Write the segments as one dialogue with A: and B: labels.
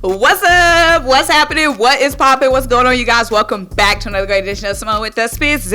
A: What's up? What's happening? What is popping? What's going on, you guys? Welcome back to another great edition of Symone with the Sports.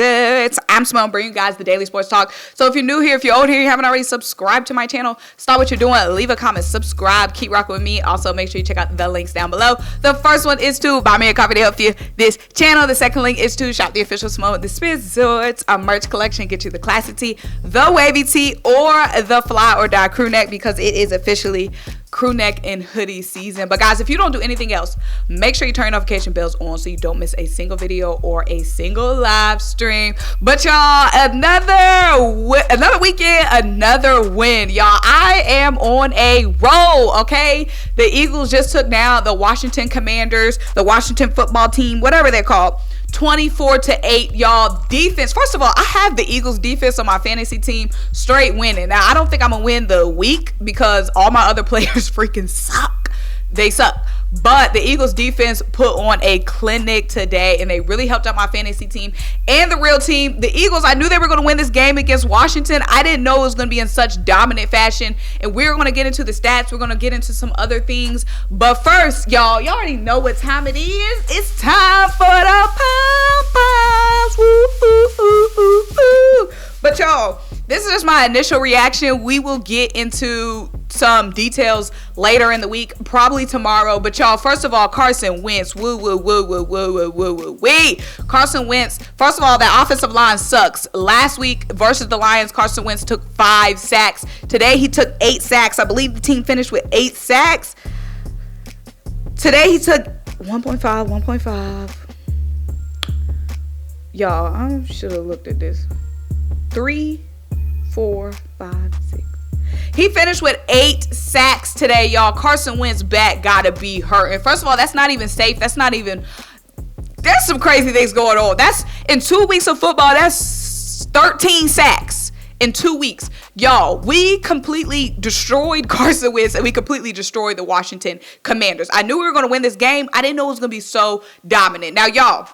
A: I'm Symone, bringing you guys the daily sports talk. So if you're new here, if you're old here, you haven't already subscribed to my channel, stop what you're doing, leave a comment, subscribe, keep rocking with me. Also, make sure you check out the links down below. The first one is to buy me a coffee to help you this channel. The second link is to shop the official Symone with the Sports, a merch collection. Get you the classic tee, the wavy tee, or the fly or die crew neck, because it is officially crew neck and hoodie season. But guys, if you don't do anything else, make sure you turn your notification bells on so you don't miss a single video or a single live stream. But y'all, another weekend, another win, y'all. I am on a roll. Okay, the Eagles just took down the Washington Commanders, the Washington football team, whatever they're called, 24-8, y'all. Defense, first of all, I have the Eagles defense on my fantasy team straight winning. Now, I don't think I'm gonna win the week because all my other players freaking suck. They suck. But the Eagles defense put on a clinic today, and they really helped out my fantasy team and the real team. The Eagles, I knew they were going to win this game against Washington. I didn't know it was going to be in such dominant fashion. And we're going to get into the stats. We're going to get into some other things. But first, y'all already know what time it is. It's time for the Pop-Ups. Woo, woo, woo, woo, woo. But y'all, this is just my initial reaction. We will get into some details later in the week, probably tomorrow. But y'all, first of all, Carson Wentz, Carson Wentz, first of all, that offensive line sucks. Last week versus the Lions, Carson Wentz took 5 sacks. Today he took 8 sacks. I believe the team finished with 8 sacks. Today he took 1.5. Y'all, I should have looked at this. 3, 4, 5, 6. He finished with 8 sacks today, y'all. Carson Wentz back gotta be hurt. And first of all, that's not even safe. There's some crazy things going on. That's in 2 weeks of football. That's 13 sacks in 2 weeks. Y'all, we completely destroyed Carson Wentz, and we completely destroyed the Washington Commanders. I knew we were going to win this game. I didn't know it was going to be so dominant. Now, y'all,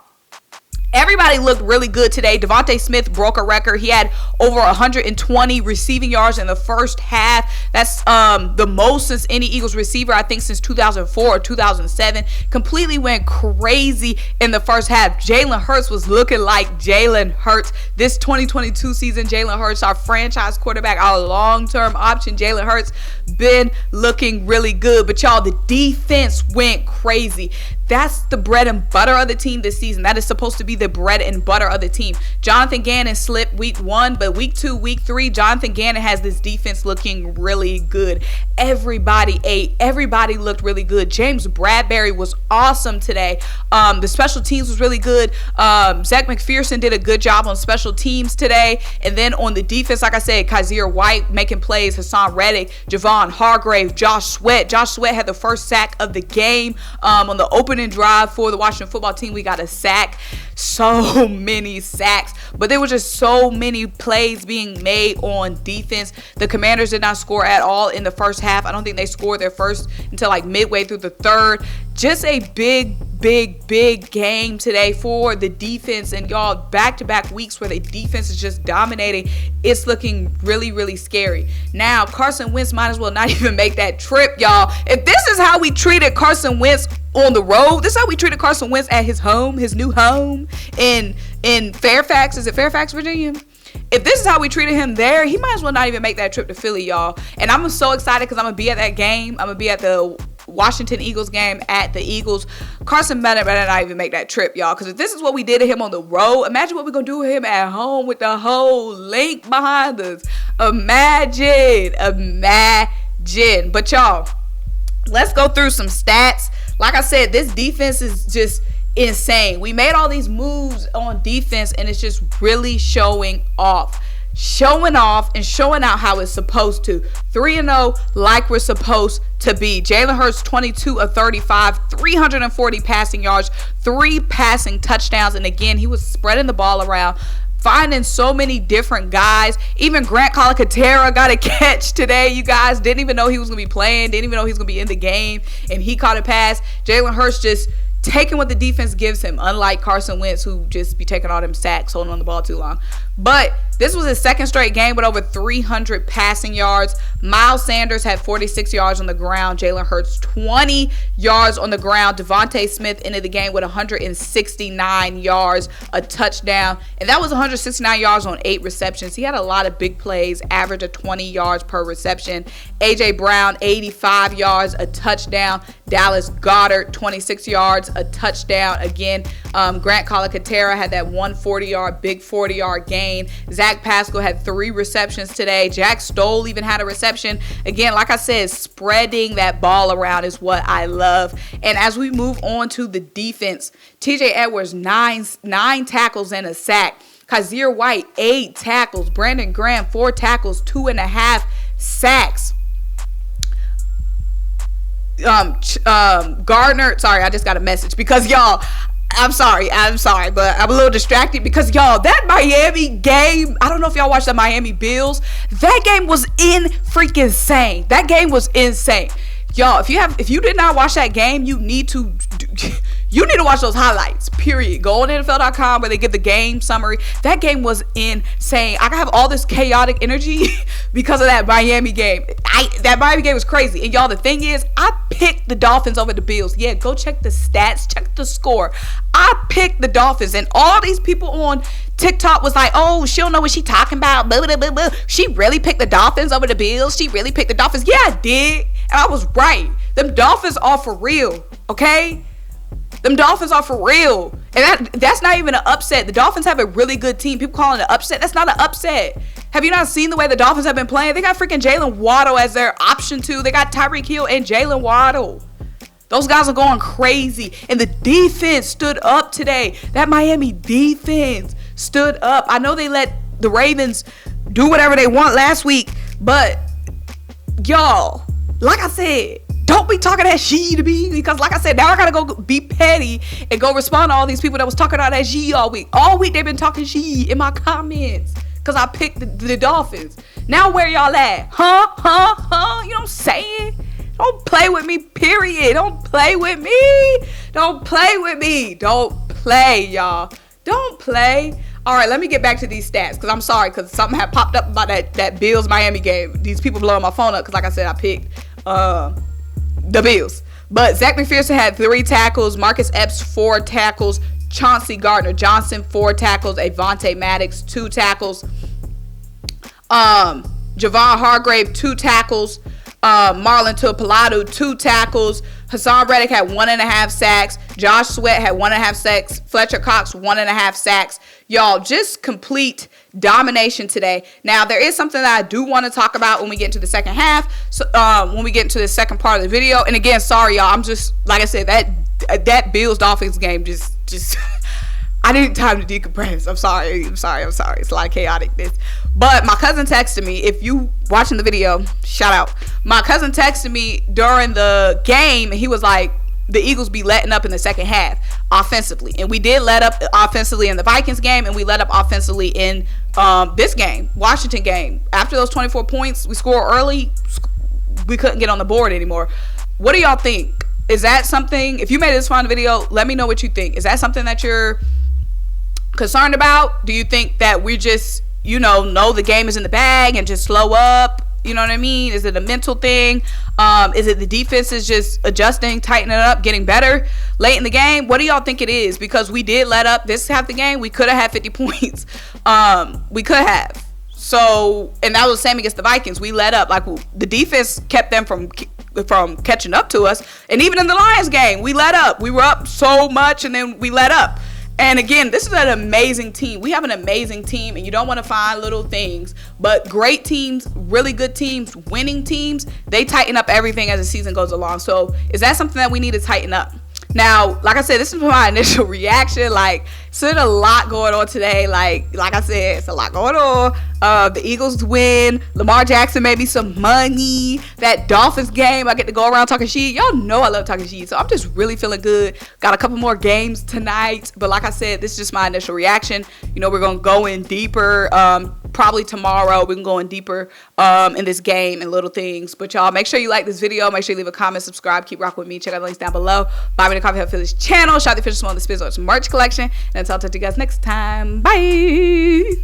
A: everybody looked really good today. DeVonta Smith broke a record. He had over 120 receiving yards in the first half. That's the most since any Eagles receiver, I think, since 2004 or 2007. Completely went crazy in the first half. Jalen Hurts was looking like Jalen Hurts. This 2022 season, Jalen Hurts, our franchise quarterback, our long-term option, Jalen Hurts, been looking really good. But y'all, the defense went crazy. That's the bread and butter of the team this season. That is supposed to be the bread and butter of the team. Jonathan Gannon slipped week 1, but week 2, week 3, Jonathan Gannon has this defense looking really good. Everybody ate. Everybody looked really good. James Bradbury was awesome today. The special teams was really good. Zach McPherson did a good job on special teams today. And then on the defense, like I said, Kaiser White making plays, Hassan Reddick, Javon Hargrave, Josh Sweat. Josh Sweat had the first sack of the game on the opening drive for the Washington football team. We got a sack. So many sacks, but there were just so many plays being made on defense. The Commanders did not score at all in the first half. I don't think they scored their first until like midway through the third. Just a big game today for the defense. And y'all, back-to-back weeks where the defense is just dominating. It's looking really scary. Now, Carson Wentz might as well not even make that trip, y'all. If this is how we treated Carson Wentz on the road, this is how we treated Carson Wentz at his home, his new home in Fairfax. Is it Fairfax, Virginia? If this is how we treated him there, he might as well not even make that trip to Philly, y'all. And I'm so excited because I'm going to be at that game. I'm going to be at the Washington Eagles game at the Eagles. Carson better not even make that trip, y'all. Because if this is what we did to him on the road, imagine what we're going to do with him at home with the whole link behind us. Imagine. But y'all, let's go through some stats. Like I said, this defense is just insane. We made all these moves on defense, and it's just really showing off and showing out how it's supposed to. 3-0 like we're supposed to be. Jalen Hurts 22 of 35, 340 passing yards, 3 passing touchdowns, and again, he was spreading the ball around, finding so many different guys. Even Grant Calcaterra got a catch today, you guys. Didn't even know he was going to be playing. Didn't even know he was going to be in the game. And he caught a pass. Jalen Hurts just taking what the defense gives him, unlike Carson Wentz, who just be taking all them sacks, holding on the ball too long. But this was his second straight game with over 300 passing yards. Miles Sanders had 46 yards on the ground. Jalen Hurts 20 yards on the ground. Devonta Smith ended the game with 169 yards, a touchdown. And that was 169 yards on 8 receptions. He had a lot of big plays, average of 20 yards per reception. A.J. Brown, 85 yards, a touchdown. Dallas Goedert, 26 yards, a touchdown. Again, Grant Calcaterra had that 140-yard, big 40-yard gain. Zach Pascal had 3 receptions today. Jack Stoll even had a reception. Again, like I said, spreading that ball around is what I love. And as we move on to the defense, TJ Edwards, 9 tackles and a sack. Kazir White, 8 tackles. Brandon Graham, 4 tackles, 2.5 sacks. Gardner, sorry, I just got a message because y'all, I'm sorry, but I'm a little distracted because y'all, that Miami game, I don't know if y'all watched the Miami Bills. That game was insane. That game was insane. Y'all, if you did not watch that game, you need to watch those highlights, period. Go on NFL.com where they give the game summary. That game was insane. I have all this chaotic energy because of that Miami game. That Miami game was crazy. And y'all, the thing is, I picked the Dolphins over the Bills. Yeah, go check the stats, check the score. I picked the Dolphins, and all these people on TikTok was like, oh, she don't know what she talking about. Blah, blah, blah, blah. She really picked the Dolphins over the Bills. She really picked the Dolphins. Yeah, I did. And I was right. Them Dolphins are for real, okay? Them Dolphins are for real. And that's not even an upset. The Dolphins have a really good team. People calling it an upset. That's not an upset. Have you not seen the way the Dolphins have been playing? They got freaking Jalen Waddle as their option 2. They got Tyreek Hill and Jalen Waddle. Those guys are going crazy. And the defense stood up today. That Miami defense stood up. I know they let the Ravens do whatever they want last week. But, y'all, like I said, don't be talking that she to me, because like I said, now I gotta go be petty and go respond to all these people that was talking all that she all week. All week they've been talking she in my comments because I picked the Dolphins. Now where y'all at? Huh? You know what I'm saying? Don't play with me, period. Don't play with me. Don't play with me. Don't play, y'all. Don't play. All right, let me get back to these stats because I'm sorry because something had popped up about that Bills-Miami game. These people blowing my phone up because like I said, I picked the Bills. But Zach McPherson had 3 tackles. Marcus Epps, 4 tackles. Chauncey Gardner-Johnson, 4 tackles. Avonte Maddox, 2 tackles. Javon Hargrave, 2 tackles. Marlon Tuipulotu, 2 tackles. Hassan Reddick had 1.5 sacks. Josh Sweat had 1.5 sacks. Fletcher Cox, 1.5 sacks. Y'all, just complete domination today. Now, there is something that I do want to talk about when we get into the second half. So, when we get into the second part of the video. And again, sorry, y'all. I'm just, like I said, that Bills-Dolphins game just I need time to decompress. I'm sorry. It's a lot of chaoticness. But my cousin texted me. If you watching the video, shout out. My cousin texted me during the game, and he was like, the Eagles be letting up in the second half offensively. And we did let up offensively in the Vikings game, and we let up offensively in this game, Washington game. After those 24 points, we scored early. We couldn't get on the board anymore. What do y'all think? Is that something, if you made this fun video, let me know what you think. Is that something that you're concerned about? Do you think that we just, know the game is in the bag and just slow up? You know what I mean? Is it a mental thing? Is it the defense is just adjusting, tightening it up, getting better late in the game? What do y'all think it is? Because we did let up this half the game. We could have had 50 points. We could have. So, and that was the same against the Vikings. We let up. Like, the defense kept them from catching up to us. And even in the Lions game, we let up. We were up so much, and then we let up. And again, this is an amazing team. We have an amazing team, and you don't want to find little things. But great teams, really good teams, winning teams, they tighten up everything as the season goes along. So is that something that we need to tighten up? Now, like I said, this is my initial reaction. Like, so there's a lot going on today. Like I said, it's a lot going on. The Eagles win. Lamar Jackson made me some money. That Dolphins game, I get to go around talking shit. Y'all know I love talking shit. So I'm just really feeling good. Got a couple more games tonight. But like I said, this is just my initial reaction. We're going to go in deeper. Probably tomorrow we can go in deeper in this game and little things. But y'all, make sure you like this video. Make sure you leave a comment, subscribe, keep rocking with me. Check out the links down below. Buy me the coffee for this channel. Shout out the official Symone the Sports merch collection. And until I'll talk to you guys next time. Bye.